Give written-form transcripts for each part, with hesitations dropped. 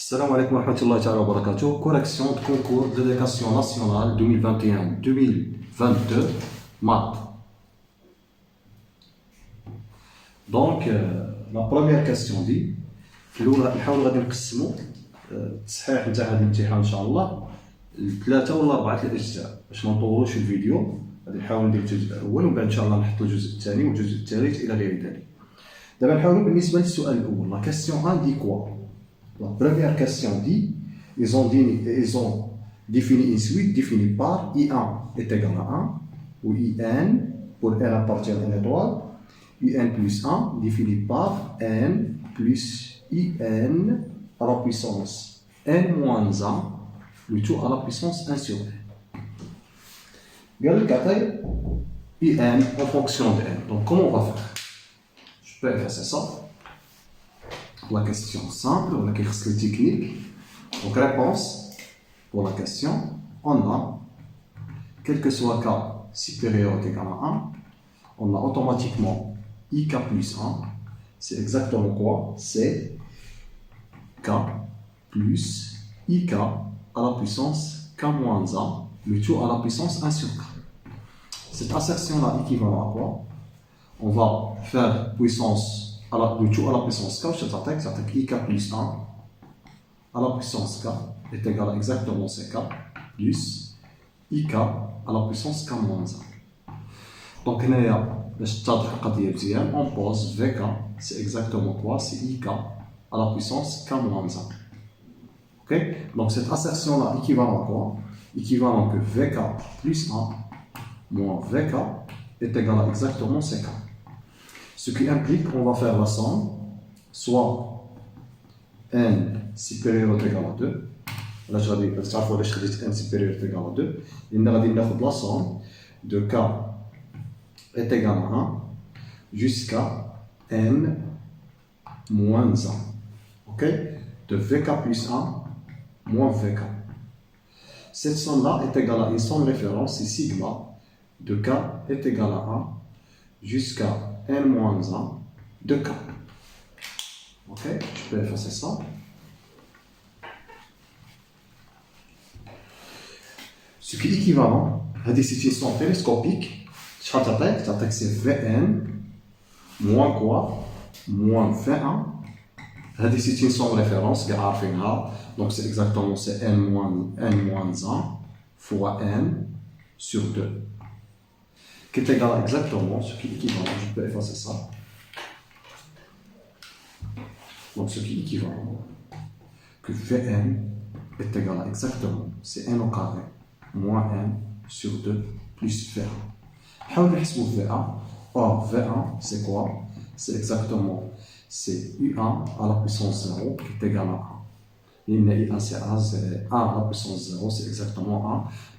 Salam alaikum wa rahmatullahi ta'ala wa barakatuh. Correction de concours de l'éducation nationale 2021-2022, maths. Donc, la première question dit, نحاول غادي نقسموا التصحيح نتاع هذا الامتحان ان شاء الله لثلاثه ولا اربعه الاجزاء باش ما نطولوش الفيديو. غادي نحاول ندير الجزء الاول ومن بعد ان شاء الله نحط الجزء الثاني والجزء الثالث الى غير ذلك. دابا نحاولوا بالنسبه للسؤال الاول. لا كيسيون 1 دي كوا؟ La première question dit, ils ont défini une suite définie par I1 est égal à 1, ou IN, pour n appartient à une étoile, IN plus 1 défini par N plus IN à la puissance N moins 1, le tout à la puissance 1 sur N. Regardez le cas IN en fonction de N. Donc comment on va faire? Je peux effacer ça. La question simple, on a quelques techniques. Donc réponse pour la question, on a, quel que soit k supérieur ou égal à 1, on a automatiquement ik plus 1. C'est exactement quoi? C'est k plus ik à la puissance k moins 1, le tout à la puissance 1 sur k. Cette assertion-là équivalent à quoi? On va faire puissance le tout à la puissance k, c'est-à-dire ik plus 1 à la puissance k est égal à exactement ck plus ik à la puissance k moins 1. Donc, on pose vk, c'est exactement quoi? C'est ik à la puissance k moins 1. Ok? Donc, cette assertion-là équivalent à quoi? Équivalent que vk plus 1 moins vk est égal à exactement ck. Ce qui implique qu'on va faire la somme, soit n supérieur ou égal à 2. Là, je vais dire n supérieur ou égal à 2. Et nous allons faire la somme de k est égal à 1 jusqu'à n moins 1. Ok? De vk plus 1 moins vk. Cette somme-là est égale à une somme référence, c'est sigma de k est égal à 1 jusqu'à n moins 1 de k. Ok, je peux effacer ça. Ce qui est équivalent à des situations télescopiques, c'est Vn moins quoi? Moins V1. À des situations de référence, donc c'est exactement n moins 1 fois n sur 2. Qui est égal à exactement ce qui est équivalent, je peux effacer ça. Donc ce qui est équivalent que Vn est égal à exactement, c'est n au carré moins n sur 2 plus V1. On va essayer de V1. Or V1 c'est quoi? C'est exactement c'est U1 à la puissance 0 qui est égal à 1. I1 c'est 1 à la puissance 0, c'est exactement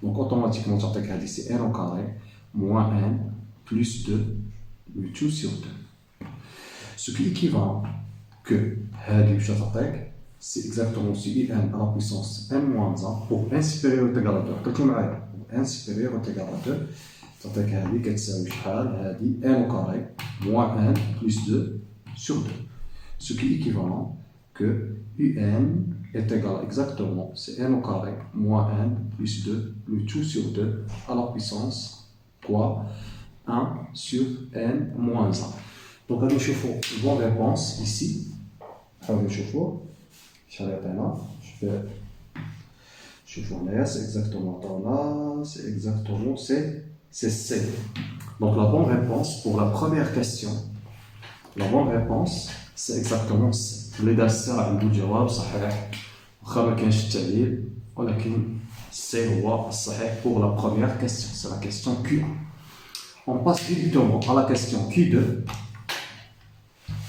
1. Donc automatiquement, c'est n au carré moins n plus 2, le tout sur 2. Ce qui est équivalent que c'est exactement si n à la puissance n moins 1 pour n supérieur ou égal à 2. Pour n supérieur ou égal à 2, c'est-à-dire que n au carré moins n plus 2 sur 2. Ce qui est équivalent que un est égal à exactement, c'est n au carré moins n plus 2, le tout sur 2 à la puissance quoi? 1 sur n moins 1. Donc, allez chauffer une bonne réponse ici. Allez chauffer. Je fais chauffer en S, c'est exactement là, c'est exactement c'est C. Donc, la bonne réponse pour la première question, la bonne réponse, c'est exactement C. Les داسة عنده جواب صحيح واخا ما كانش التعليل ولكن C هو الصحيح pour la première question, c'est la question Q1. On passe directement à la question Q2.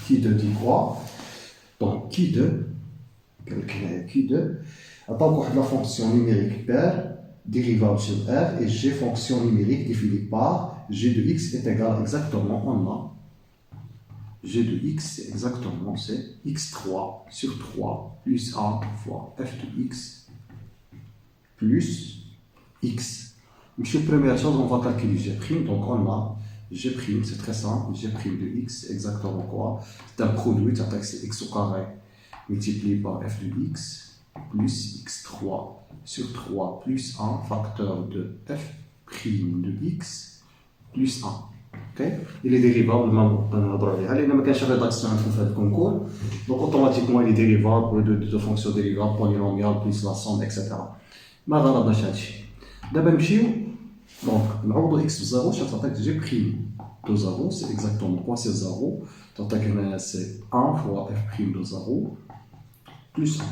Q2 dit quoi? Donc Q2, attends la fonction numérique paire dérivable sur R et G fonction numérique définie par G de X est égal à exactement, on a G de X c'est exactement c'est X3 sur 3 plus 1 fois F de X plus X. La première chose, on va calculer G'. Donc on a G', c'est très simple. G' de X, c'est exactement quoi? C'est un produit, c'est X au carré multiplié par F de X plus x3 sur 3 plus 1 facteur de f' de x plus 1. Ok? Il est dérivable, لأن ما كانش rédaction في هذا الكونكور. Donc automatiquement il est dérivable de fonction dérivable polynomiale plus la somme etc. ما غرضناش هذا الشيء. دابا نمشيو دونك نعوضو x بزيرو شنو تعطيك تجي بريم دو زيرو سي اكزاكتومون كوا سي زيرو تعطيك هنايا سي 1 فوا f prime دو زيرو بلس 1.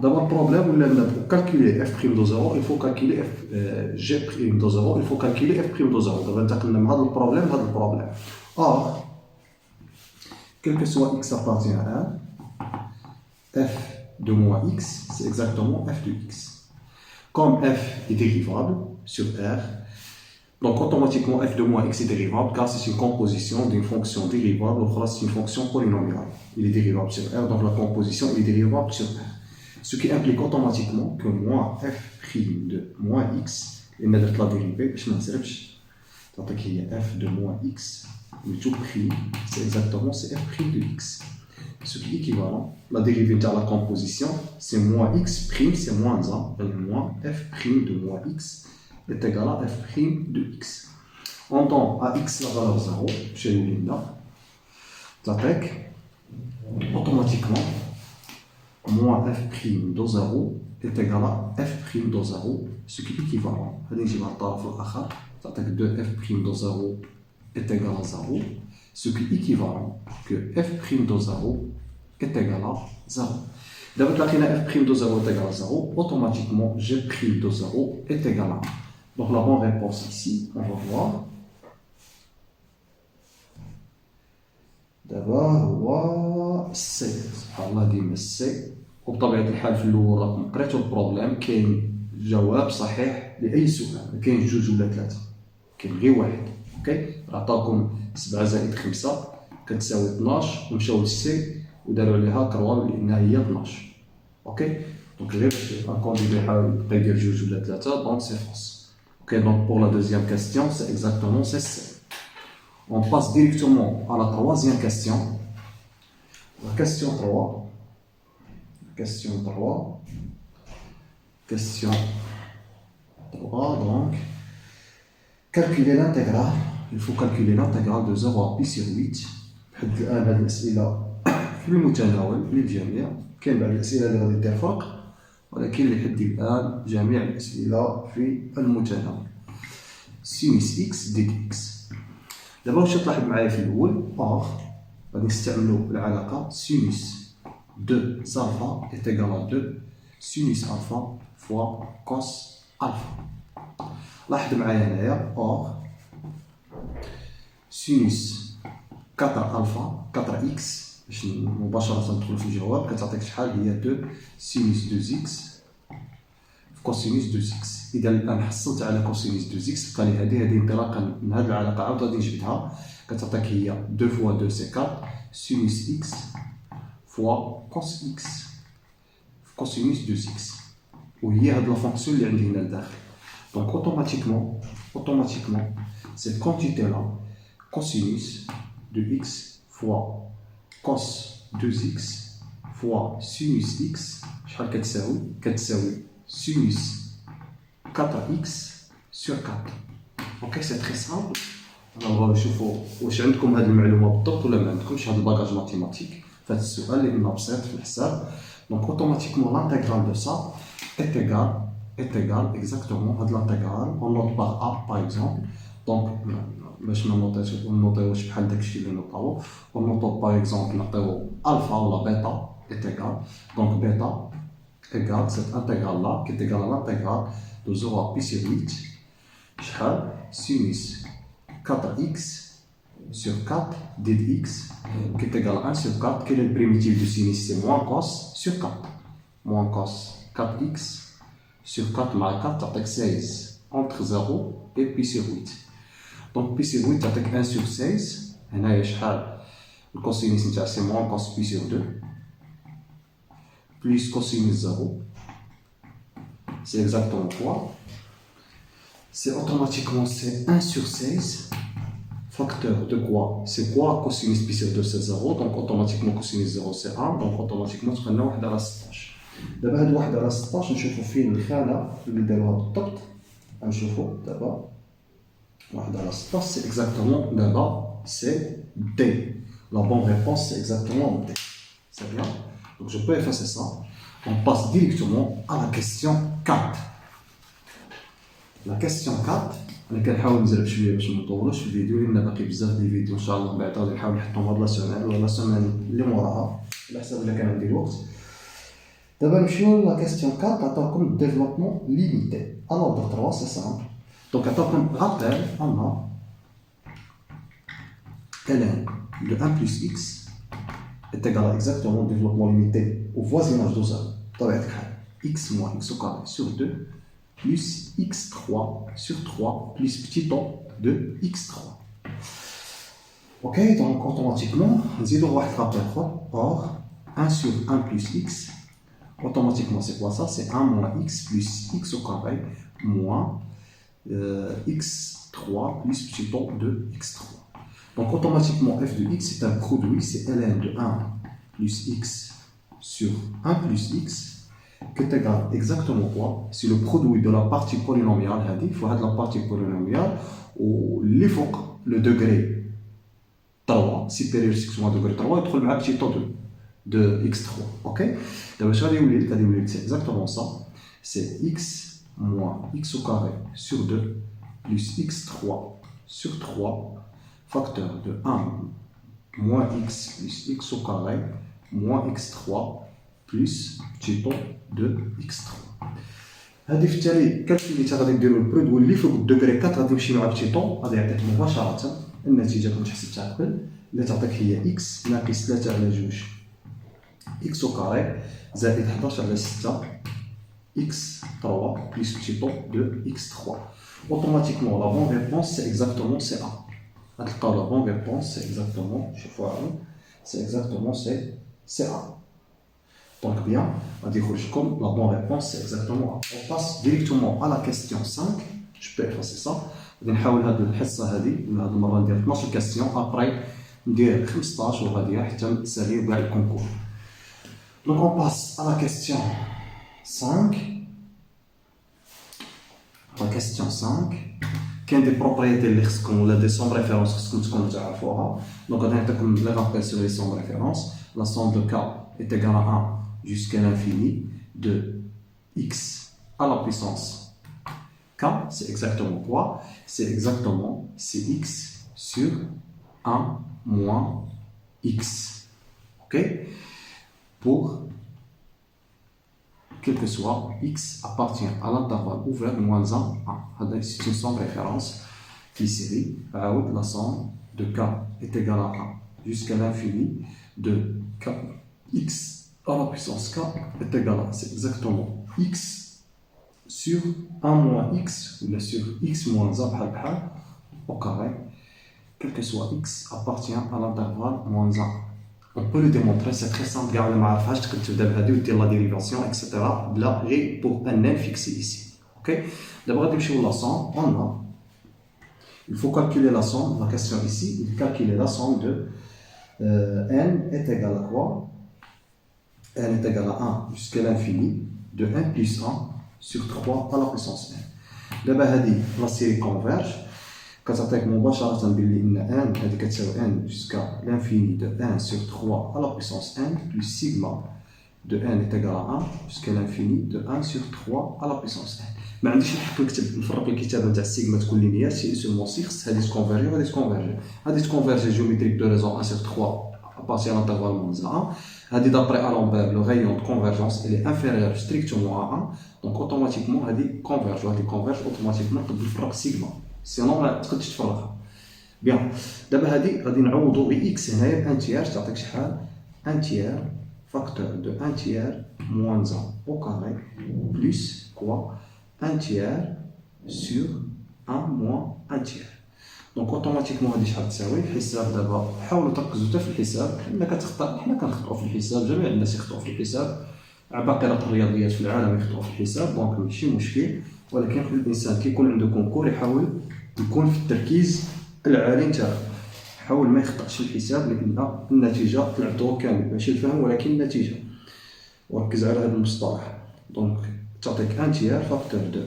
D'abord, le problème, pour calculer f' de 0, il faut calculer g' de 0, il faut calculer f' de 0. Donc, on a le problème. Or, quel que soit x appartient à 1, f de moins x, c'est exactement f de x. Comme f est dérivable sur R, donc automatiquement f de moins x est dérivable car c'est une composition d'une fonction dérivable, ou c'est une fonction polynomiale. Il est dérivable sur R, donc la composition est dérivable sur R. Ce qui implique automatiquement que moins f' de moins x, et la dérivée, je ne sais pas, qu'il y a f de moins x, mais tout prime, c'est exactement c'est f' de x. Ce qui est équivalent, la dérivée de la composition, c'est moins x prime, c'est moins 1, et moins f' de moins x est égal à f' de x. On tend à x la valeur 0, chez nous, automatiquement, moins f' de 0 est égal à f' de 0, ce qui est équivalent. C'est-à-dire que 2f' de 0 est égal à 0, ce qui est équivalent que f' de 0 est égal à 0. D'abord, là, f' de 0 est égal à 0, automatiquement, g' de 0 est égal à 1. Donc, la bonne réponse ici, on va voir. D'abord, C. سبحان الله ديما C. وبطبيعة الحال في الأول راكم قريتو البروبليم كاين جواب صحيح لأي سؤال، ما كاينش جوج ولا ثلاثة، كاين غير واحد. اوكي؟ عطاكم 7 زائد 5 كتساوي 12 ومشاو للسي وداروا عليها كروال لأنها هي 12. اوكي؟ دونك غير باش الكونديدي يحاول يبقى يدير جوج ولا ثلاثة دونك سي فوس. اوكي دونك pour la deuxième question c'est exactement c'est C. On passe directement à la troisième question. La question 3. Question 3. Question 3, donc. Calculer l'intégrale. Il faut calculer l'intégrale de 0 à pi sur 8. بحد الآن هذه الأسئلة في المتناول للجميع. كاين بعض الأسئلة اللي غادي تفرق، ولكن لحد الآن جميع الأسئلة في المتناول. سينوس إكس ديد إكس. دابا واش تلاحظ معايا في الأول؟ غادي نستعملوا العلاقة سينوس 2 alpha est égal à 2 sinus alpha fois cos alpha. لاحظ معايا هنايا or sinus 4 alpha 4x باش مباشرة ندخلوا في الجواب كتعطيك شحال هي 2 sinus 2x في cosinus 2x. إذا الآن حصلت على cosinus 2x بقى لي هذه انطلاقا من هذه العلاقة عاود غادي نجبدها كتعطيك هي 2 fois 2 c'est 4 sinus x fois cos x cosinus 2x وهي هاد لا فونكسيون اللي عندي هنا لداخل. دونك automatiquement cette quantité là cosinus de x fois cos 2x fois sinus x شحال كتساوي sinus 4x sur 4. اوكي سي تري سامبل. نبغيو نشوفوا واش عندكم هاد المعلومه بالضبط ولا ما عندكمش هاد الباكاج ماتيماتيك في هذا السؤال لأنه بسيط في الحساب. Donc automatiquement l'intégrale de ça est égale exactement هاد l'intégrale on note par A par exemple. Donc باش ما نوطيوش بحال داكشي اللي نوطاو on note par exemple نعطيو alpha ولا bêta est égal. Donc bêta égale cette intégrale là qui est égale à l'intégrale de 0 à pi sur 8 شحال sinus 4x sur 4 dx qui est égal à 1 sur 4. Quel est le primitif de sinus? C'est moins cos sur 4. Moins cos 4x sur 4 مع 4 تعطيك 16 entre 0 et pi sur 8. Donc pi sur 8 تعطيك 1 sur 16. هنايا شحال الكوسينيس نتاع سي moins cos pi sur 2 plus cosinus 0. C'est exactement quoi? C'est automatiquement c'est 1 sur 16 facteur de quoi? C'est quoi cosinus pi sur 2 c'est 0, donc automatiquement cosinus 0 c'est 1, donc automatiquement تخلينا واحد على 16. دابا هاد واحد على 16 نشوفوا فين الخانه اللي داروها بالضبط. غنشوفوا دابا واحد على 16 سي اكزاكتومون دابا سي دي. La bonne réponse c'est exactement D. C'est bien. Donc je peux effacer ça. On passe directement à la question 4. La question 4 انا كنحاول نزرب شويه باش ما نطولوش في الفيديو لان باقي بزاف ديال الفيديو ان شاء الله بعد غادي نحاول نحطهم هاد لا سيمين ولا لا سيمين اللي موراها على حسب الا كان عندي الوقت. دابا نمشيو لا كيستيون 4 عطاكم ديفلوبمون ليميتي. الوغ دو 3 سي سامبل. دونك عطاكم رابيل اون ln de 1 plus x est égal à exactement le développement limité au voisinage de ça. X moins x au carré sur 2 plus x3 sur 3 plus petit temps de x3. Ok, donc automatiquement, nous allons voir or 1 sur 1 plus x, automatiquement c'est quoi ça? C'est 1 moins x plus x au carré moins x3 plus petit temps de x3. Donc automatiquement f de x c'est un produit, c'est ln de 1 plus x sur 1 plus x qui est égal exactement quoi? C'est le produit de la partie polynomiale, il faut la partie polynomiale où les faux, le degré 3, supérieur à degré 3, il trouve le petit taux de x3. Ok? Donc c'est exactement ça. C'est x moins x au carré sur 2 plus x3 sur 3 facteur de 1 moins x plus x au carré moins x3 plus petit taux de x3. هذه في التالي كالكوليت غادي نديرو البرودوي اللي فوق الدوغري 4 غادي نمشي مع بتي طون غادي يعطيك مباشرة النتيجة كنت حسبتها قبل اللي تعطيك هي x ناقص 3 على 2 x au carré زائد 11 على 6 x3 plus petit taux de x3. Automatiquement la bonne réponse c'est exactement C1. La bonne réponse c'est exactement, je vois, c'est exactement C1. Donc bien, on dit comme la bonne réponse c'est exactement A. On passe directement à la question 5. Je peux effacer ça. On va essayer de الحصة هذه ولا هذه المرة ندير 12 question après ندير 15 وغادي حتى نسالي كاع الكونكور. Donc on passe à la question 5. La question 5. كاين دي بروبريتي اللي خصكم ولا دي سون ريفيرونس خصكم تكونوا تعرفوها. دونك غادي نعطيكم لي رابيل سور لي سون ريفيرونس. La somme de k est égale à 1 jusqu'à l'infini de x à la puissance k. C'est exactement quoi? C'est exactement cx sur 1 moins x. Ok? Pour quel que soit x appartient à l'intervalle ouvert moins 1. C'est une somme référence qui série. La somme de k est égale à 1 jusqu'à l'infini de k x à la puissance k est égale à, c'est exactement x sur 1 moins x ou bien sur x moins 1 au carré, quel que soit x appartient à l'intervalle moins 1. On peut le démontrer, c'est très simple. Regarde le marafage, tu peux dire la dérivation, etc. Là, pour un n fixé ici. Ok? D'abord, la somme, on a. Il faut calculer la somme. La question ici, il faut calculer la somme de n est égal à quoi? N est égal à 1 jusqu'à l'infini de 1 plus 1 sur 3 à la puissance n. D'abord, la série converge. كتعطيك مباشرة بلي إن n هذه كتساوي n jusqu'à l'infini de 1 sur 3 à la puissance n plus sigma de n est égal à 1 jusqu'à l'infini de 1 sur 3 à la puissance n. ما عنديش الحق نكتب نفرق الكتابة نتاع السيغما تكون لينيير سي سولمون سي خص هذه تكونفيرجي وهذه تكونفيرجي. هذه تكونفيرجي جيوميتريك دو ريزون 1 sur 3 à l'intervalle moins 1. هذه d'après Alembert le rayon de convergence il est inférieur strictement à 1 donc automatiquement هذه converge وهذه converge automatiquement تقدر تفرق سيغما. سينو ما تقدرش تفرقها. بيان دابا هادي غادي نعوضو ب اكس هنايا بان تيير تعطيك شحال؟ ان تيير فاكتور دو ان تيير موان 1 او كاري بلس كوا ان تيير سور ان موان ان تيير. دونك اوتوماتيكمون هادي شحال تساوي؟ الحساب دابا حاولوا تركزوا حتى في الحساب حنا كتخطا حنا كنخطئوا في الحساب جميع الناس يخطئوا في الحساب عباقرة الرياضيات في العالم يخطئوا في الحساب دونك ماشي مشكل ولكن كل انسان كيكون عنده كونكور يحاول يكون في التركيز العالي نتاعو حاول ما يخطئش الحساب لان النتيجه طلعت كامل ماشي الفهم ولكن النتيجه. وركز على هذا المصطلح. دونك تعطيك ان تيار فاكتور 2.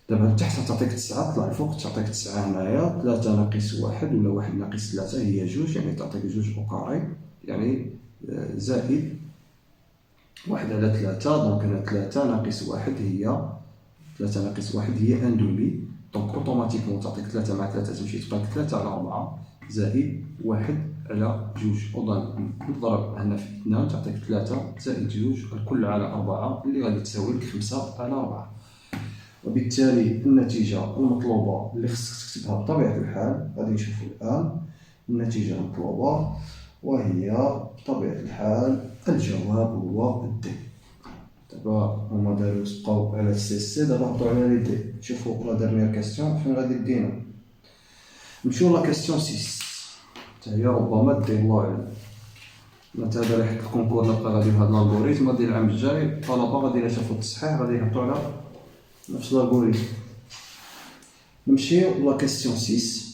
دابا تحت تعطيك 9 طلع الفوق تعطيك 9 هنايا 3 ناقص 1 ولا 1 ناقص 3 هي 2 يعني تعطيك 2 او كاري يعني زائد 1 على 3. دونك هنا 3 ناقص 1 هي 3 ناقص 1 هي 1 دومي. دونك اوتوماتيكمون تعطيك 3 مع 3 تمشي تبقى 3 على 4 زائد 1 على 2 نضرب هنا في 2 تعطيك 3 زائد 2 الكل على 4 اللي غادي تساوي لك 5 على 4. وبالتالي النتيجة المطلوبة اللي خصك تكتبها بطبيعة الحال غادي نشوفوا الآن النتيجة المطلوبة، وهي بطبيعة الحال الجواب هو دي. دابا هما دارو بقاو على سي دابا هبطو على لي دي. شوفوا لا ديرنيير كاستيون فين غادي دينا. نمشيو لا كاستيون 6 حتى هي ربما دي الله اعلم. مثلا هذا ريحة الكونكور نبقى غادي بهاد الالغوريثم غادي العام الجاي الطلبة غادي يشوفوا التصحيح غادي يهبطو على نفس الالغوريثم. نمشيو لا كاستيون 6.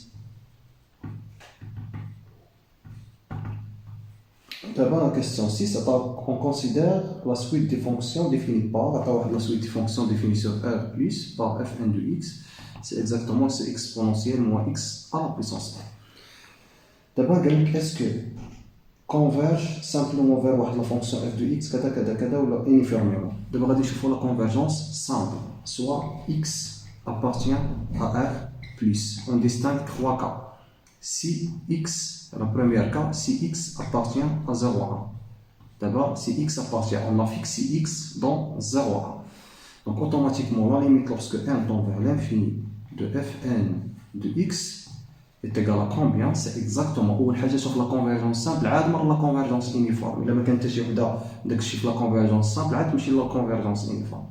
D'abord, la question 6, on considère la suite des fonctions définies par, la suite des fonctions définies sur R plus par fn de x, c'est exactement ce exponentiel moins x à la puissance 1. D'abord, est-ce que converge simplement vers la fonction f de x, ou uniformément. D'abord, il faut la convergence simple, soit x appartient à R plus. On distingue 3 cas. Si x, la première cas, si x appartient à 0 à 1. D'abord, si x appartient, on a fixé x dans 0 à 1. Donc automatiquement, la limite lorsque n tend vers l'infini de fn de x est égal à combien? C'est exactement أول حاجة شوف la convergence simple عاد مر la convergence uniforme. إلا ما كان حتى شي وحدة داك الشيء في la convergence simple عاد تمشي la convergence uniforme.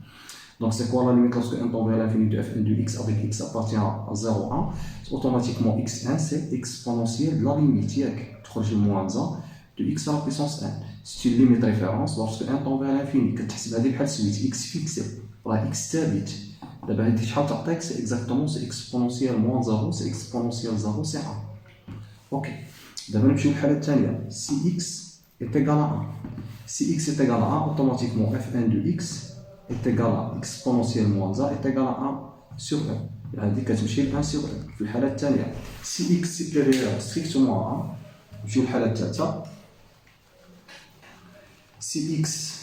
Donc c'est quoi la limite lorsque n tend vers l'infini de fn de x avec x appartient à 0 à 1? Automatiquement x1 c'est exponentiel de la limite تخرج moins 1 de x à la puissance 1. C'est une limite référence lorsque n tend vers l'infini كتحسب هذه بحال سويت x fixé راه x ثابت. دابا هادي شحال تعطيك c'est exactement c'est exponentiel moins 0 c'est exponentiel 0 c'est 1. Ok. دابا نمشيو للحالة الثانية. Si x est égal à 1. Si x est égal à 1 automatiquement fn de x est égal à exponentiel moins 1 est égal à 1 sur 1. هذه كتمشي ل 1 sur 1 في الحالة الثانية. Si x supérieur strictement à 1 نمشيو للحالة الثالثة. Si x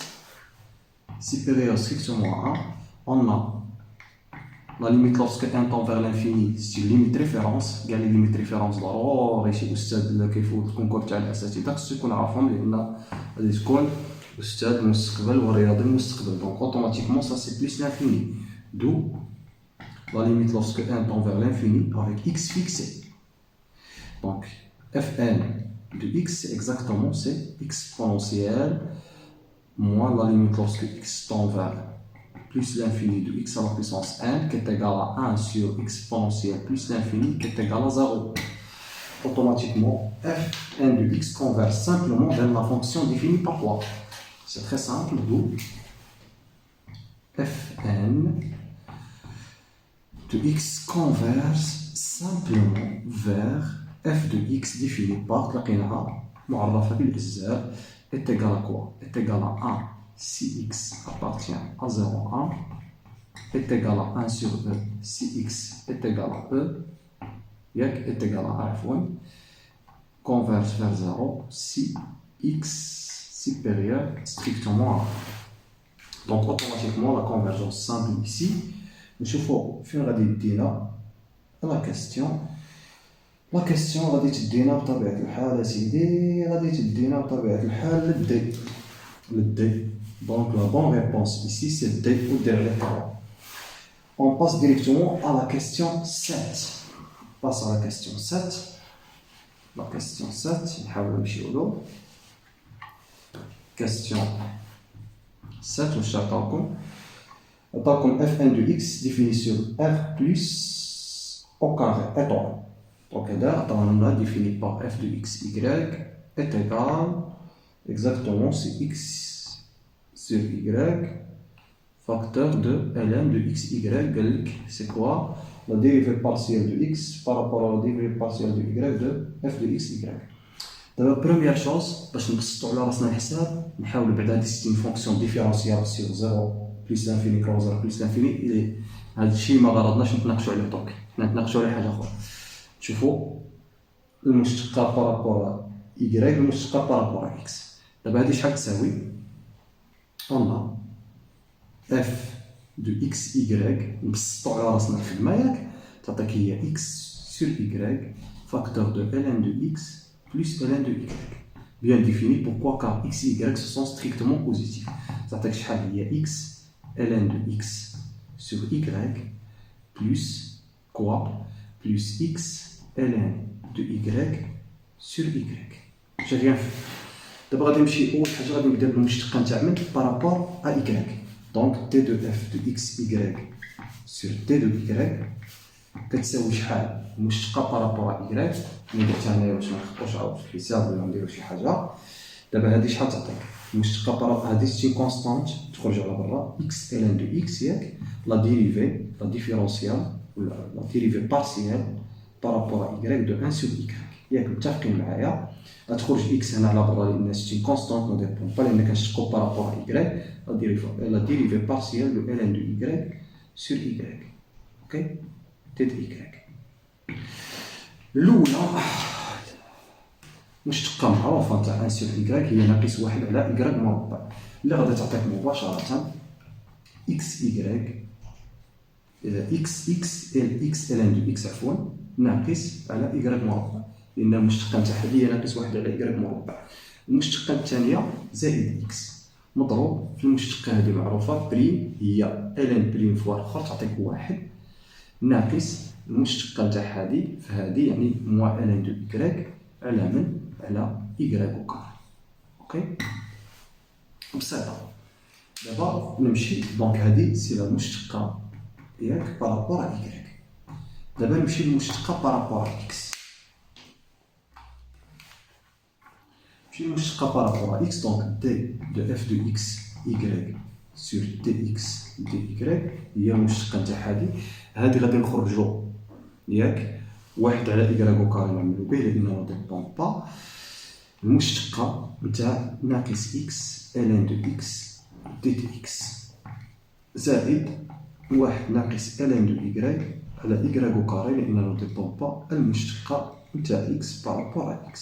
supérieur strictement à 1 on a la limite lorsque n tend vers l'infini c'est une limite référence. كاع لي ليميت ريفيرونس ضروري شي استاذ اللي كيفوت الكونكور تاع الاساتذه خصو يكون عارفهم لان غادي تكون استاذ المستقبل ورياضي المستقبل. Donc automatiquement ça c'est plus l'infini, d'où la limite lorsque n tend vers l'infini avec x fixé. Donc fn de x c'est exactement c'est exponentiel moins la limite lorsque x tend vers plus l'infini de x à la puissance n qui est égal à 1 sur exponentiel plus l'infini qui est égal à 0. Automatiquement fn de x converge simplement vers la fonction définie par quoi? C'est très simple, d'où fn de x converge simplement vers f de x défini par تلقيناها معرفة بالأجزاء est égal à quoi? Est égal à 1 si x appartient à 0 1 est égal à 1 sur e si x est égal à e est égal à عفوا converge vers 0 si x supérieur strictement à 1. Donc automatiquement la convergence simple ici نشوفوا فين غادي يدينا لا كاستيون غادي تدينا بطبيعة الحال سيدي غادي تدينا بطبيعة الحال للدي. Donc la bonne réponse ici c'est D ou derrière 3. On passe directement à la question 7. On passe à la question 7. La question 7 نحاول نمشيو له. Question 7 واش عطاكم fn de x défini sur r plus au carré étoile. Donc هذا عطانا défini par f de x y est égal exactement c'est x sur y facteur de ln de xy. C'est quoi? La dérivée partielle de x par rapport à la dérivée partielle de y de f de xy. دابا première chose باش نبسطوا على راسنا الحساب نحاولوا بعد هادي سيت فونكسيون ديفيرونسيال سيغ 0 بلس لانفيني كروس 0 بلس لانفيني. هاد الشيء ما غرضناش نتناقشوا عليه دوك، حنا نتناقشوا على حاجه اخرى. شوفوا المشتقه بارابور y المشتقه بارابور x. دابا هادي شحال تساوي؟ اون اف دو اكس y نبسطوا على راسنا الخدمه ياك، تعطيك هي x sur y facteur de ln de x plus ln de y. Bien défini, pourquoi? Car x et y se sont strictement positifs. تعطيك شحال هي x ln de x sur y plus quoi? Plus x ln de y sur y. J'ai rien fait. D'abord, غادي نمشي أول حاجة غادي نبدا بالمشتقة نتاع من بارابور à y. Donc t de f de x y sur t de y كتساوي شحال؟ المشتقة بارابور à y. ندير حتى هنايا باش منخطوش عاود في الحساب ولا نديرو شي حاجة. دابا هادي شحال تعطيك؟ المشتقة بارابور هادي سي كونستانت تخرج على برا x ln de x ياك لا ديريفي لا ديفيرونسيال ولا لا ديريفي بارسيال بارابور à y de 1 sur y. ياك متفقين معايا؟ غتخرج x هنا على برا لأن سي كونستانت نو ديبون با لأن كنشتقو بارابور à y لا ديريفي بارسيال de ln de y sur y. اوكي تي دو y. الأولى مشتقة معروفة تاع 1 sur y هي ناقص 1 على y مربع اللي غادي تعطيك مباشرة x y x ln de x عفوا ناقص على y مربع لأن المشتقة نتاعها هي ناقص 1 على y مربع. المشتقة الثانية زائد x مضروب في المشتقة هذه معروفة بريم هي ln بريم فوا الآخر تعطيك 1 ناقص المشتقة نتاع هذه فهذه يعني موا ln de y على من؟ على y au carré. اوكي بسيطة. دابا نمشي دونك هذه سي لا المشتقة ياك بارابور à y. دابا نمشي للمشتقة بارابور à x. نمشي للمشتقة بارابور à x دونك d de f de x y sur dx dy هي المشتقة نتاع هذه غادي نخرجو ياك 1 على y au carré نعملو به لأنه ما ديبون با. المشتقة نتاع ناقص x ln de x dx زائد 1 ناقص ln de y على y au carré لأنه ما ديبون با المشتقة نتاع x بارابور à x.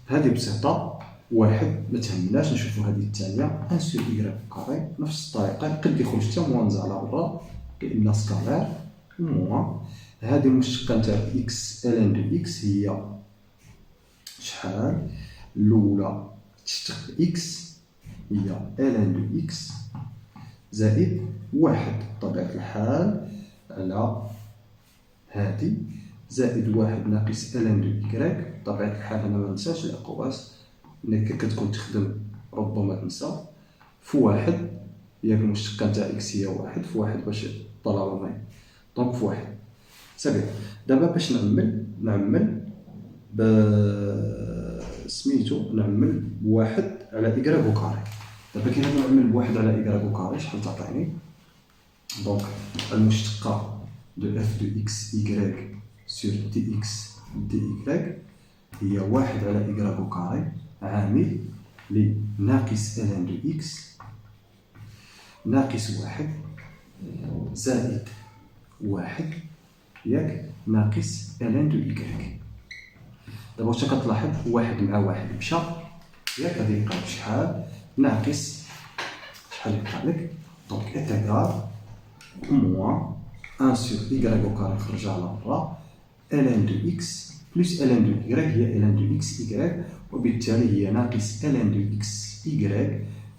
هذه بسيطة واحد ما تهمناش. نشوفوا هذه الثانية 1 sur y au carré نفس الطريقة يقد يخرج حتى موانزا على برا لأن سكالير موان. هذه المشتقة نتاع x ln de x هي شحال؟ الأولى تشتق x هي ln de x زائد 1 بطبيعة الحال على هذه زائد 1 ناقص ln de y بطبيعة الحال. أنا ما ننساش الأقواس إنك كتكون تخدم ربما تنسى في 1 ياك المشتقة نتاع x هي 1 في 1 باش طلعوا معايا دونك في 1 سبيل. دابا باش نعمل سميتو نعمل 1 على y au carré. دابا كي نعمل 1 على y au carré شحال تعطيني؟ دونك المشتقة de f de x y sur dx dy هي 1 على y au carré عامل لناقص ln de x ناقص 1 زائد 1 ياك ناقص ln de y. دابا واش كتلاحظ 1 مع 1 مشى ياك غادي يبقى شحال؟ ناقص شحال يبقى لك؟ دونك إتيغال موان 1 sur y au carré خرج على برا ln de x بلس ln de y هي ln de x y وبالتالي هي ناقص ln de x y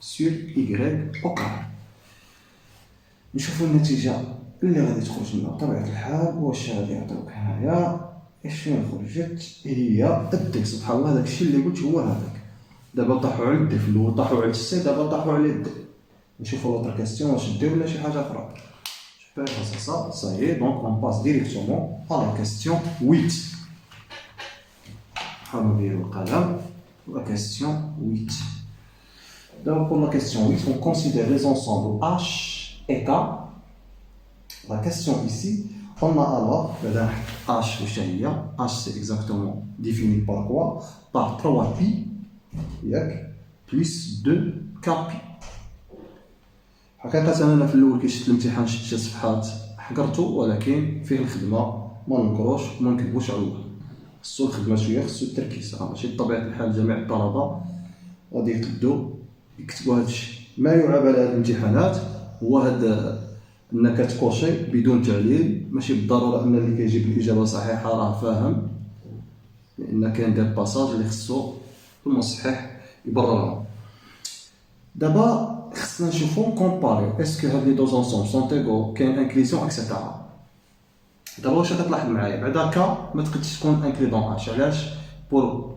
sur y au carré. نشوفوا النتيجة اللي غادي تخرج لنا بطبيعة الحال. واش غادي يعطيوك هنايا اش فين خرجت؟ هي الدي سبحان الله داكشي اللي قلت هو هذاك. دابا طاحوا على الدي في الأول طاحوا على السي دابا طاحوا على الدي. نشوفوا لوطر كاستيون واش دي ولا شي حاجة أخرى. جو بي افاسي سا سا يي دونك اون باس ديريكتومون à la question 8. حاولوا نديروا القلم. La question 8. Donc pour la question 8, on considère les ensembles H et K. La question ici, On a alors, H, H c'est exactement défini par quoi? Par 3pi plus 2kpi. حقيقة أنا في الأول كي شفت الامتحان شفت شي صفحات حقرتو، ولكن فيه الخدمة ما ننكروش وما نكذبوش على الله. خصو الخدمة شوية، خصو التركيز، ماشي بطبيعة الحال جميع الطلبة غادي يقدو يكتبوا هادشي. ما يعاب على هاد الامتحانات هو هاد انك تكوشي بدون تعليل، ماشي بالضروره ان اللي كيجيب الاجابه صحيحه راه فاهم، لان كاين دي باساج اللي خصو المصحح يبررها. دابا خصنا نشوفو كومباري اسكو هاد لي دوز انصومبل سون ايغو، كاين انكليزيون اكسيتيرا. دابا واش غتلاحظ معايا بعدا كا ما تقدش تكون انكلي دون اش، علاش؟ بور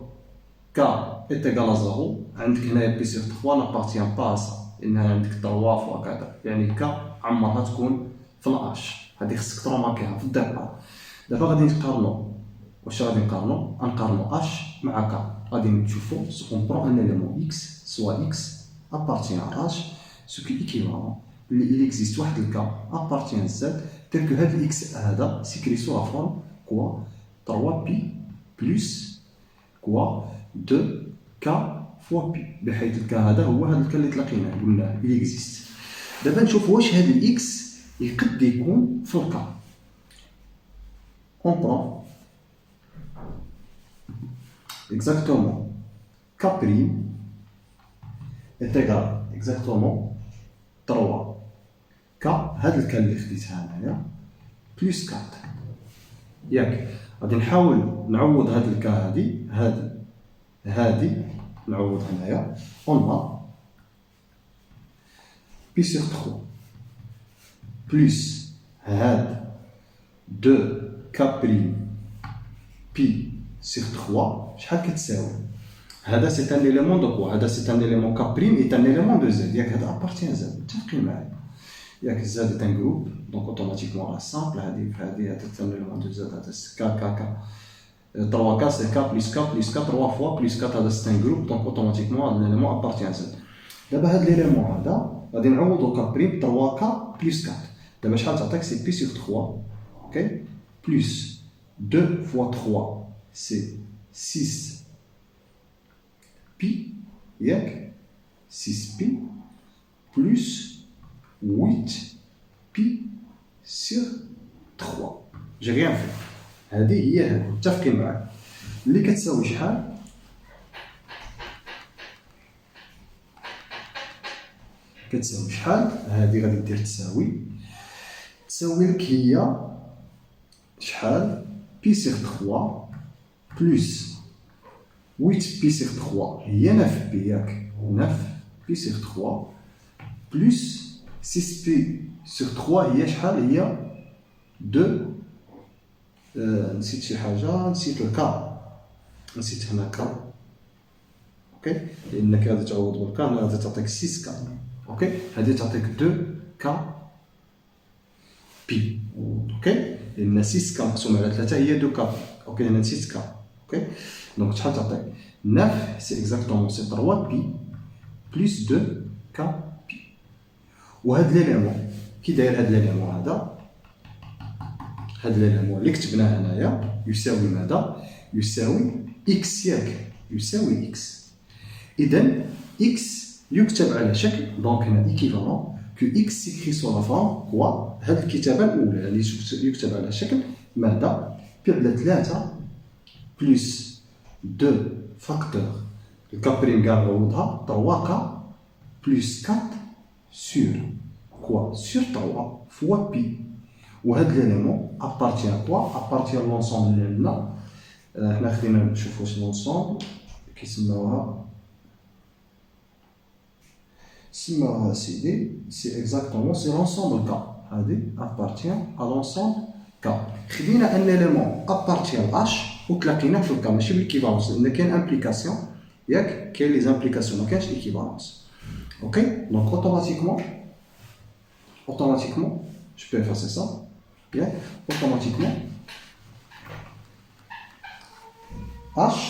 كا est égal à 0 عندك هنايا بي سيغ 3 نابارتيان با ا سا، لان عندك 3 فوا كذا، يعني كا عمرها تكون في الاش. هادي خصك تروماركيها في الديبار. دابا غادي نقارنو، واش غادي نقارنو؟ غنقارنو اش مع كا. غادي نشوفو سو اون برون ان اليمون اكس سوا اكس appartient à h, ce qui est équivalent. Il existe واحد الكا appartient à z tel que هاد الاكس هذا سيكري سو لا فورم كوا 3pi plus كوا 2k fois pi، بحيث الكا هذا هو هذا الكا اللي تلاقيناه قلناه il existe. دابا نشوف واش هاد الاكس يقد يكون في الكا. on prend exactement k prime est égal exactement 3 k هاد الكا اللي خديتها هنايا بلس 4 ياك. غادي نحاول نعوض هاد الكا هادي نعوض هنايا. on a pi sur 3 plus هاد 2k prime pi sur 3 شحال كتساوي؟ هذا سي ان اليمون دو كوا؟ هذا سي ان اليمون كا بريم اي ان اليمون دو زد، ياك هذا ابارتيان زد، متفقين معايا؟ ياك زد ان جروب دونك اوتوماتيكمون راه سامبل. هذه هذا ان اليمون دو زد، هذا كا 3 كا سي كا بلس كا بلس كا 3 فوا بلس 4، هذا سي ان جروب دونك اوتوماتيكمون هذا الاليمون ابارتيان زد. دابا هذا الاليمون هذا غادي نعوضو كا بريم 3 كا بلس 4. دابا شحال تعطيك؟ سي بي سور 3 اوكي بلس 2 فوا 3 سي 6 pi, ياك 6 pi plus 8 pi sur 3. j'ai rien fait. هذه هي هذه، متفقين معايا؟ اللي كتساوي شحال؟ كتساوي شحال؟ هذه غادي دير تساوي لك هي شحال؟ pi sur 3 plus 8 pi sur 3 هي 9 pi ياك، 9 pi sur 3 plus 6 pi sur 3 هي شحال؟ هي 2. نسيت شي حاجة، نسيت الكا، نسيت هنا كا اوكي، لأنك غادي تعوض بالكا غادي تعطيك 6 كا اوكي، هادي تعطيك 2 كا بي اوكي، لأن 6 كا مقسوم على 3 هي 2 كا اوكي، هنا نسيت كا اوكي. دونك شحال تعطيك؟ 9 سي اكزاكتومون سي 3 بي بلس 2 كا بي. وهاد ليليمون كي داير هاد ليليمون هذا، هاد ليليمون اللي كتبناه هنايا يساوي ماذا؟ يساوي اكس ياك، يساوي اكس. اذا اكس يكتب على شكل دونك هنا ايكيفالون كو اكس سيكري سو لا فورم كوا هاد الكتابه الاولى اللي يكتب على شكل ماذا؟ بي على 3 بلس 2 فاكتور الكا بريم كاع نعوضها 3 كا بلس 4 سور كوا سور 3 فوا بي. وهاد ليليمون ابارتيان كوا؟ ابارتيان لونسومبل اللي عندنا. حنا خدينا نشوفو واش لونسومبل كيسماوها سيدي سي اكزاكتومون سي لونسومبل كا. هادي ابارتيان ا لونسومبل كا. خدينا ان ليليمون ابارتيان اش وتلاقيناه في الكا، ماشي بالكيفالونس، لان كاين امبليكاسيون ياك، كاين لي زامبليكاسيون ما كاينش ايكيفالونس اوكي. دونك automatiquement je peux effacer ça bien, automatiquement h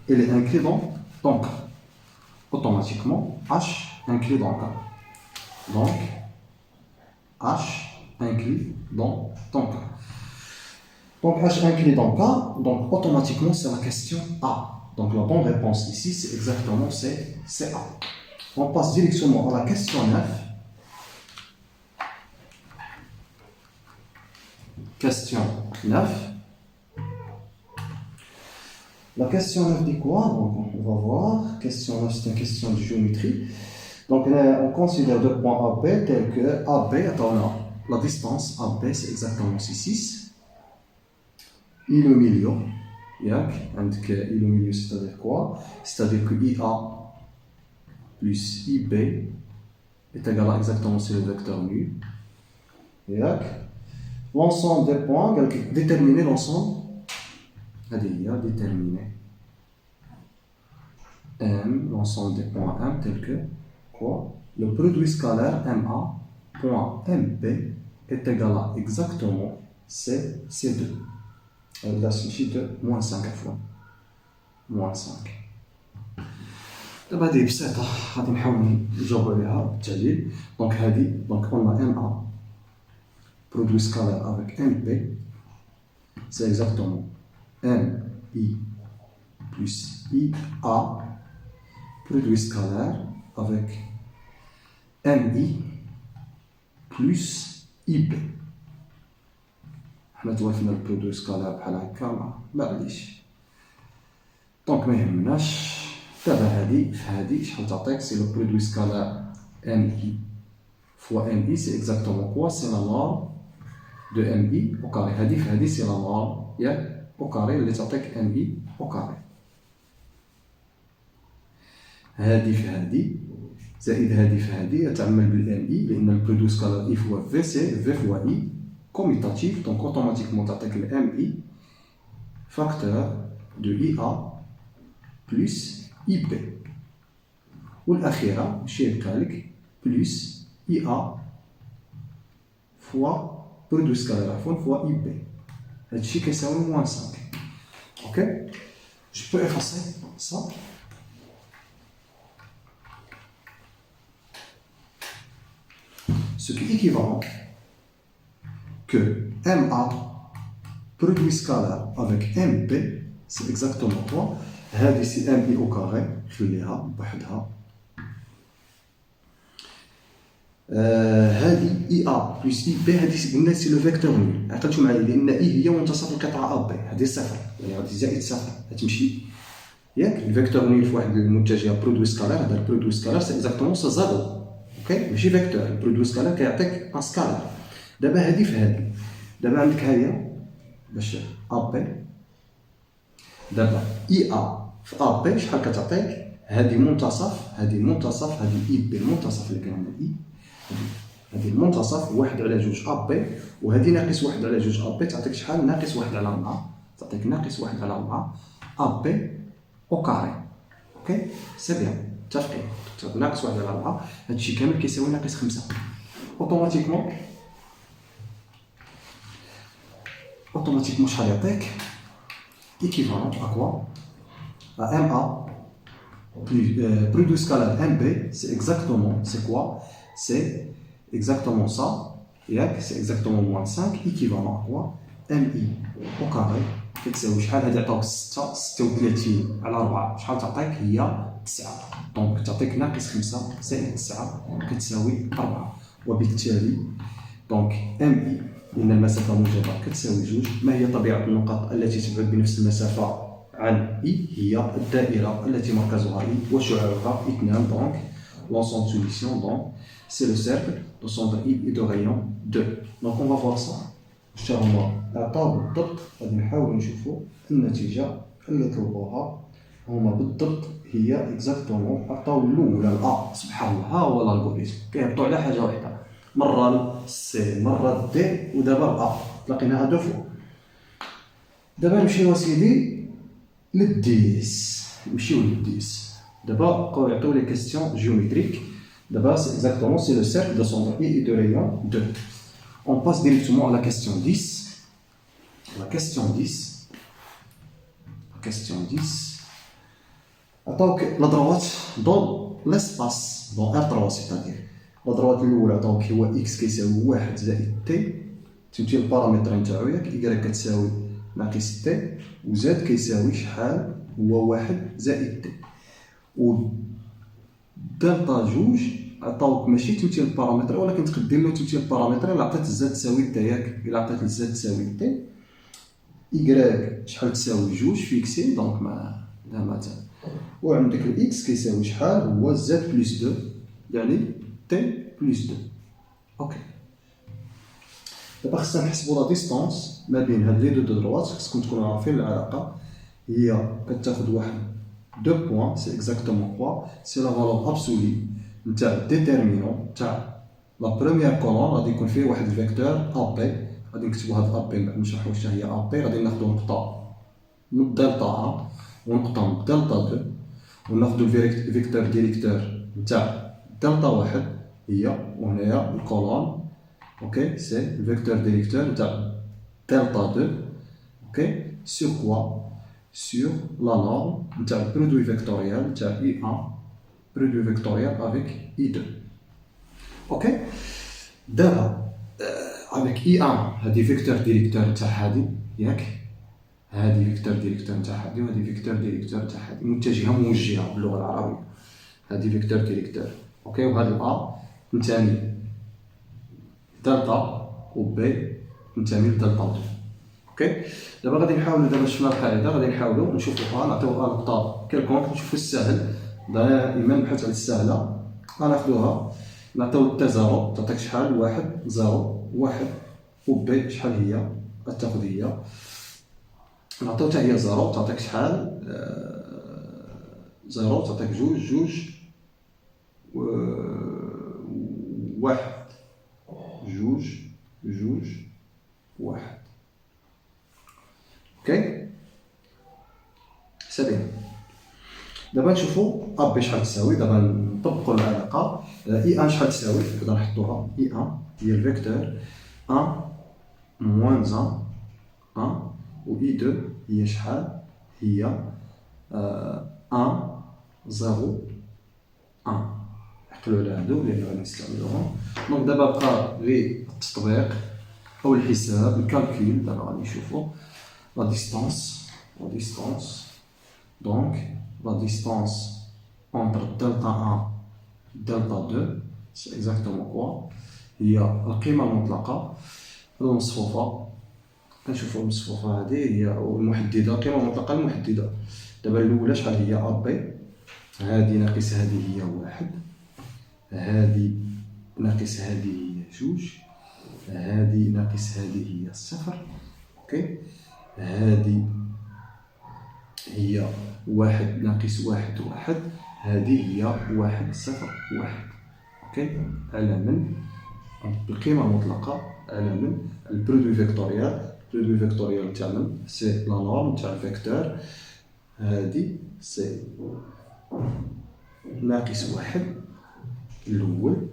il est inclus dans k. Automatiquement h inclus dans k, donc h inclus dans ton cas. Donc H inclus dans K, donc automatiquement c'est la question A. Donc la bonne réponse ici, c'est exactement c'est A. On passe directement à la question 9. Question 9. La question 9 dit quoi? Donc on va voir. Question 9, c'est une question de géométrie. Donc on considère deux points AB tels que AB, attends, la distance AB c'est exactement 6. I le milieu, I le milieu c'est-à-dire quoi? C'est-à-dire que IA plus IB est égal à exactement c'est le vecteur nu. L'ensemble des points, déterminer l'ensemble. Déterminer M, l'ensemble des points M tel que quoi? Le produit scalaire MA point MP est égal à exactement C2. Là, c'est de moins 5 fois. Moins 5. دابا هذه بسيطة غادي نحاول نجاوب عليها بالتعليل. Donc on a MA produit scalaire avec MP, c'est exactement MI plus IA produit scalaire avec MI plus IB. حنا توافقنا البرودوي سكالار بحال هكا ما غاديش. دونك ما يهمناش. دابا هادي شحال تعطيك؟ سي لو برودوي سكالار MI fois MI, c'est exactement quoi? C'est la norme de MI au carré. هادي c'est la norme au carré اللي تعطيك MI au carré. هادي في هادي زائد هادي في هادي تعمل بالMI لأن البرودوي سكالار I fois V c'est V fois I commutatif, donc automatiquement تعطيك MI facteur de IA plus IB. والأخيرة ماشي هكالك plus IA fois produit scalaire fois IB. هادشي كيساوي moins 5. Ok? Je peux effacer ça. Ce qui est équivalent que MA produit scalaire avec MP, c'est exactement quoi? هذه c'est MI au carré, خليها بوحدها. هذه IA plus IB هذه قلنا سي لو فيكتور نول. عقلتوا معايا لأن I هي منتصف القطعة AB، هذه صفر، يعني غادي زائد صفر غتمشي. ياك الفيكتور نول في واحد المتجهة برودوي سكالار، هذا البرودوي سكالار سي اكزاكتومون سا زيرو. اوكي ماشي فيكتور، البرودوي سكالار كيعطيك ان سكالار. دابا هذه في هذه، دابا عندك هاهي باش AB. دابا IA في AB شحال كتعطيك؟ هذه منتصف، هذه المنتصف، هذه IB المنتصف اللي كان عندنا I. هذه المنتصف 1 على 2 AB، وهذه ناقص 1 على 2 AB تعطيك شحال؟ ناقص 1 على 4. تعطيك ناقص 1 على 4 AB au carré. اوكي سي بيان متفقين. ناقص 1 على 4 هادشي كامل كيساوي ناقص 5. اوتوماتيكمون شحال يعطيك؟ équivalent à quoi? À MA produit scalaire MB, c'est exactement, c'est quoi? C'est exactement ça, c'est exactement moins 5, équivalent à quoi? MI au carré كتساوي شحال؟ هادي عطاوك 36 على 4 شحال تعطيك؟ هي 9. دونك تعطيك ناقص 5 زائد 9 كتساوي 4. وبالتالي دونك MI لأن المسافة موجبة كتساوي 2. ما هي طبيعة النقط التي تبعد بنفس المسافة عن I؟ هي الدائرة التي مركزها I وشعاعها 2. دونك l'ensemble solution donc c'est le cercle de centre I et de rayon 2. Donc on va voir ça. هما عطاو بالضبط غادي نحاولوا نشوفوا النتيجة اللي طلبوها. هما بالضبط هي اكزاكتومون عطاو الأولى الأ. سبحان الله ها هو الالغوريثم كيهبطوا على حاجة واحدة، مرة السي مرة الدي ودابا الأ لقيناها دو فوا. دابا نمشيو اسيدي للديس. دابا بقاو يعطيو لي كيستيون جيوميتريك. دابا c'est exactement c'est le cercle de centre I et de rayon 2. On passe directement à la question 10. La question 10. عطاوك الأضروات dans l'espace dans R3 c'est-à-dire لا دروات الاولى دونك هو اكس كيساوي 1 زائد تي، فهمتي البارامتر نتاعو ياك، إيكغيك كتساوي ناقص تي، وزاد كيساوي شحال هو 1 زائد تي، و دلتا جوج عطاوك ماشي تمثيل البارامتر ولكن تقدر دير له تمثيل البارامتر. الا عطيت الزاد تساوي تي ياك، الا عطيت الزاد تساوي تي، إيكغيك شحال تساوي جوج فيكسي دونك لا مثلا، وعندك الإكس كيساوي شحال هو زاد بلس دو يعني تي بلس دو. اوكي دابا خصنا نحسبو لا ديستونس ما بين هاد لي دو دروات. خصكم تكونوا عارفين العلاقه هي كتاخد واحد دو بوين، سي اكزاكتومون كوا سي لا فالور ابسولي نتاع الديتيرمينون تاع لا بروميير كولون. غادي يكون فيه واحد الفيكتور ا بي، غادي نكتبو هاد ا بي بعد نشرحو واش هي ا بي. غادي ناخدو نقطه من دلتا ا ونقطه من دلتا دو، وناخدو الفيكتور ديريكتور نتاع دلتا واحد هي، وهنايا الكولون اوكي سي الفيكتور ديريكتور نتاع دلتا دو اوكي sur quoi sur la norme نتاع البرودوي فيكتوريال نتاع اي 1 برودوي فيكتوريال افيك اي 2. اوكي دابا افيك اي 1 هادي فيكتور ديريكتور نتاع هادي ياك، هادي فيكتور ديريكتور نتاع هادي، وهادي فيكتور ديريكتور نتاع هادي، متجهه موجهه باللغه العربيه، هادي فيكتور ديريكتور اوكي. وهاد الأ تنتمي دلتا و بي تنتمي لدلتا دو اوكي. دابا غادي نحاولوا، دابا شفنا القاعده غادي نحاولوا نشوفوها، نعطيو نقطه كيلكونك نشوفوا السهل، دائما نبحث على السهله. غناخذوها نعطيو تا زيرو تعطيك شحال، واحد زيرو واحد، و بي شحال هي غتاخذ هي، نعطيو تا هي زيرو تعطيك شحال، زيرو تعطيك جوج جوج واحد جوج جوج واحد اوكي سبعين. دابا نشوفو ا بي شحال تساوي. دابا نطبقو العلاقه اي ان شحال تساوي، نقدر نحطوها اي ان هي الفيكتور 1 موان 1 و اي 2 هي شحال، هي 1 0 1. عقلوا على هادو لأنه غادي نستعملوهم. دونك دابا بقى غير التطبيق أو الحساب الكالكول. دابا غادي نشوفو لا ديستونس دونك لا ديستونس entre دلتا 1 دلتا 2 سي اكزاكتومون كوا، هي القيمة المطلقة المصفوفة. كنشوفو المصفوفة هادي هي المحددة، القيمة المطلقة المحددة. دابا الأولى شحال هي ا بي، هادي ناقص هادي هي واحد، هادي ناقص هادي هي جوج، هادي ناقص هادي هي صفر اوكي، هادي هي واحد ناقص واحد واحد، هادي هي واحد صفر واحد اوكي. على من القيمة المطلقة، على من البرودوي فيكتوريال. البرودوي فيكتوريال تاع من سي لا نورم تاع الفيكتور، هادي سي ناقص واحد الأول،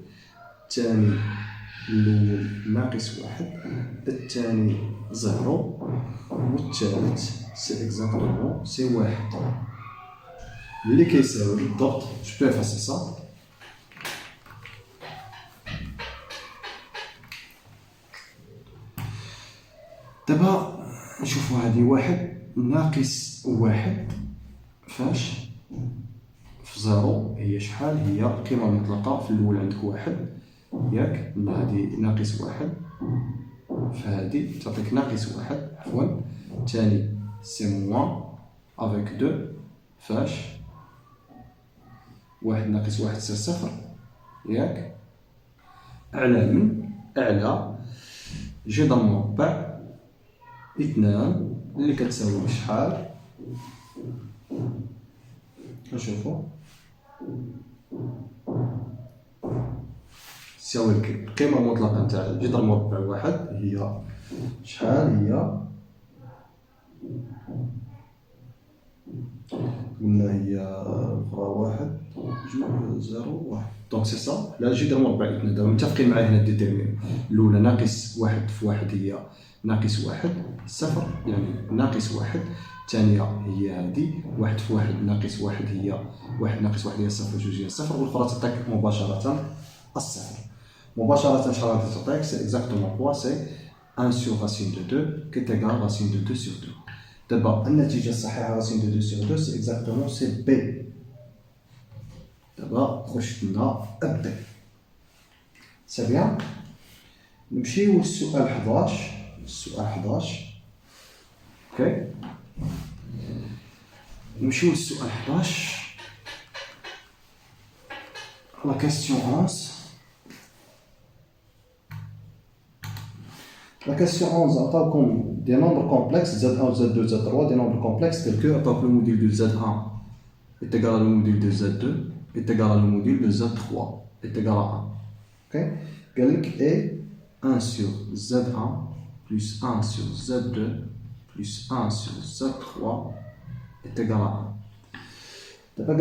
الثاني الأول ناقص واحد، الثاني زيرو، والثالث سي اكزاكتومون سي واحد اللي كيساوي بالضبط. جو بو افاسي سا. دابا نشوفو هادي واحد ناقص واحد فاش في زيرو هي شحال، هي القيمة المطلقة. في الأول عندك واحد ياك، هادي ناقص واحد، فهادي تعطيك ناقص واحد عفوا. الثاني سي موان افيك دو فاش واحد ناقص واحد سي صفر ياك. أعلى من أعلى جذر مربع اثنان اللي كتساوي شحال، نشوفو تساوي القيمة المطلقة نتاع جذر مربع واحد هي شحال، هي قلنا هي أخرى واحد جوج زيرو واحد، دونك سي سا. لا جذر مربع اثنان دابا متفقين معايا هنا ديتيرمينو. الأولى ناقص واحد في واحد هي ناقص واحد صفر يعني ناقص واحد، الثانية هي هادي واحد في واحد ناقص واحد هي واحد ناقص واحد هي صفر، جوج هي صفر، والأخرى تعطيك مباشرة الصفر. مباشرة شحال غادي تعطيك سي اكزاكتومون كوا سي 1 sur racine de 2 qui est égal racine de 2 sur 2. دابا النتيجة الصحيحة racine de 2 sur 2 سي اكزاكتومون سي بي. دابا خرجت لنا بي. سي بيان. نمشيو للسؤال 11. السؤال 11 اوكي. نمشيو للسؤال 11. La question 11. La question 11 عطاكم des nombres complexes Z1, Z2, Z3, des nombres complexes tels que le module de Z1 est égal au module de Z2 est égal au module de Z3 est égal à 1. Ok? Et 1 sur Z1 plus 1 sur Z2 plus 1 sur Z3 est égal à 1. D'abord,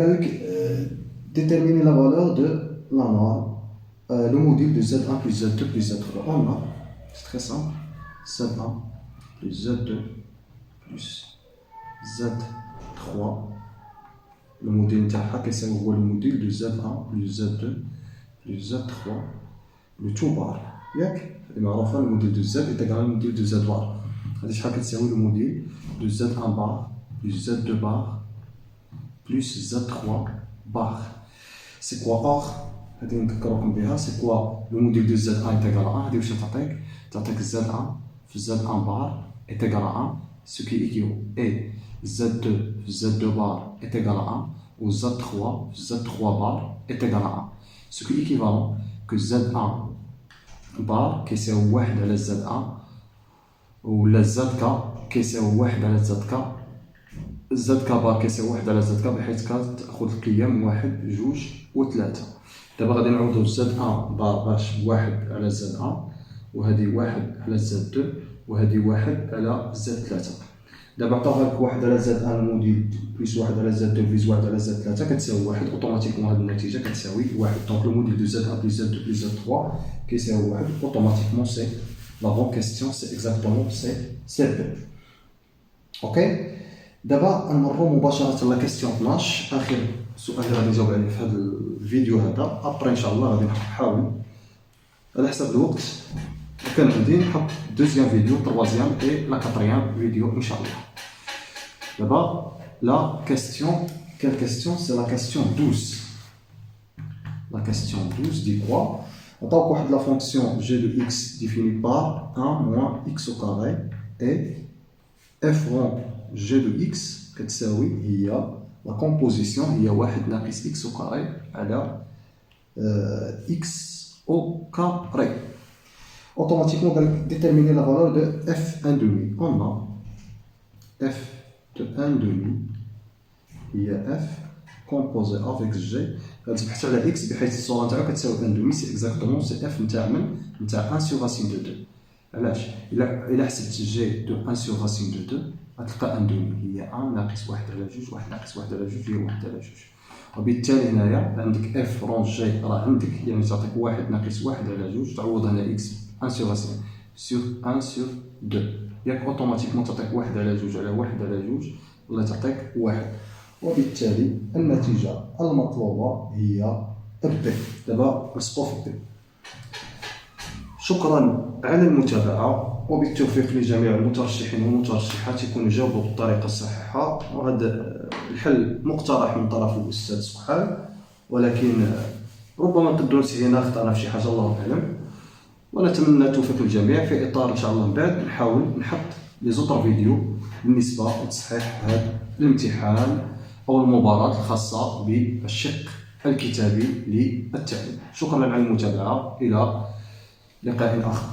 déterminer la valeur de la norme, le module de Z1 plus Z2 plus Z3. On a, c'est très simple, Z1 plus Z2 plus Z3. Le module c'est le module de Z1 plus Z2 plus Z3, le tout bar. Le module de Z est égal au module de Z bar. C'est le module de Z1 bar plus Z2 bar plus Z3 bar. C'est quoi or? C'est quoi le module de Z1 est égal à 1? Z1 Z1 bar est égal à 1, ce qui équivaut et Z2 bar est égal à 1 ou Z3 bar est égal à 1, ce qui est équivalent que Z1 bar qui c'est 1 على Z1 ou la ZK qui c'est 1 على ZK ZK بار كيساوي 1 على ZK بحيث كتاخذ القيم 1 2 و3. دابا غادي نعوضو Z1 بار باش 1 على Z1 وهذه 1 على Z2 وهذه 1 على Z3. دابا عطاوها لك 1 على Z1 الموديل بلس 1 على Z2 بلس 1 على Z3 كتساوي 1 اوتوماتيكمون. هذه النتيجه كتساوي 1. دونك لو موديل دو Z1 بلس Z2 بلس Z3 كيساوي 1 اوتوماتيكمون. سي لا بون كيستيون سي اكزاكتومون سي بي. اوكي. دابا نمروا مباشره لا كيستيون 12 اخر سؤال اللي غادي نجاوب عليه في هذا الفيديو هذا. ابري ان شاء الله غادي نحاول على حسب الوقت كان عندي نحط دوزيام فيديو تروازيام اي لا كاتريام فيديو ان شاء الله. دابا لا كيستيون quelle question c'est la question 12. La question 12 dit quoi? عطاوك واحد لا فونكسيون g de x définie par 1 moins x au carré et f rond g de x كتساوي هي la composition هي 1 ناقص x au carré على x au carré. Automatiquement, on va déterminer la valeur de f1 demi. On a f de 1 demi, il y a f composé avec g. غتبحث على x بحيث الصورة نتاعو كتساوي 1 demi. C'est exactement c'est f نتاع من نتاع 1 sur racine de 2. علاش؟ إلا حسبت g de 1 sur racine de 2 غتلقى 1 demi هي 1 ناقص 1 على 2 1 ناقص 1 على 2 هي 1 على 2. وبالتالي هنايا عندك اف رونج جي راه عندك يعني تعطيك 1 ناقص 1 على 2 تعوض هنا اكس 1 sur racine sur 1 sur 2 ياك اوتوماتيكمون تعطيك 1 على 2 على 1 على 2 ولا تعطيك 1. وبالتالي النتيجة المطلوبة هي بي. دابا نصبو في بي. شكرا على المتابعة وبالتوفيق لجميع المترشحين والمترشحات يكونوا جاوبوا بالطريقة الصحيحة. وهذا الحل مقترح من طرف الأستاذ سبحان ولكن ربما نقدروا نسينا خطأنا في شي حاجة الله أعلم. ونتمنى التوفيق للجميع في إطار إن شاء الله من بعد نحاول نحط لي زوطر فيديو بالنسبة لتصحيح هذا الامتحان أو المباراة الخاصة بالشق الكتابي للتعليم. شكرا على المتابعة. إلى لقاء آخر.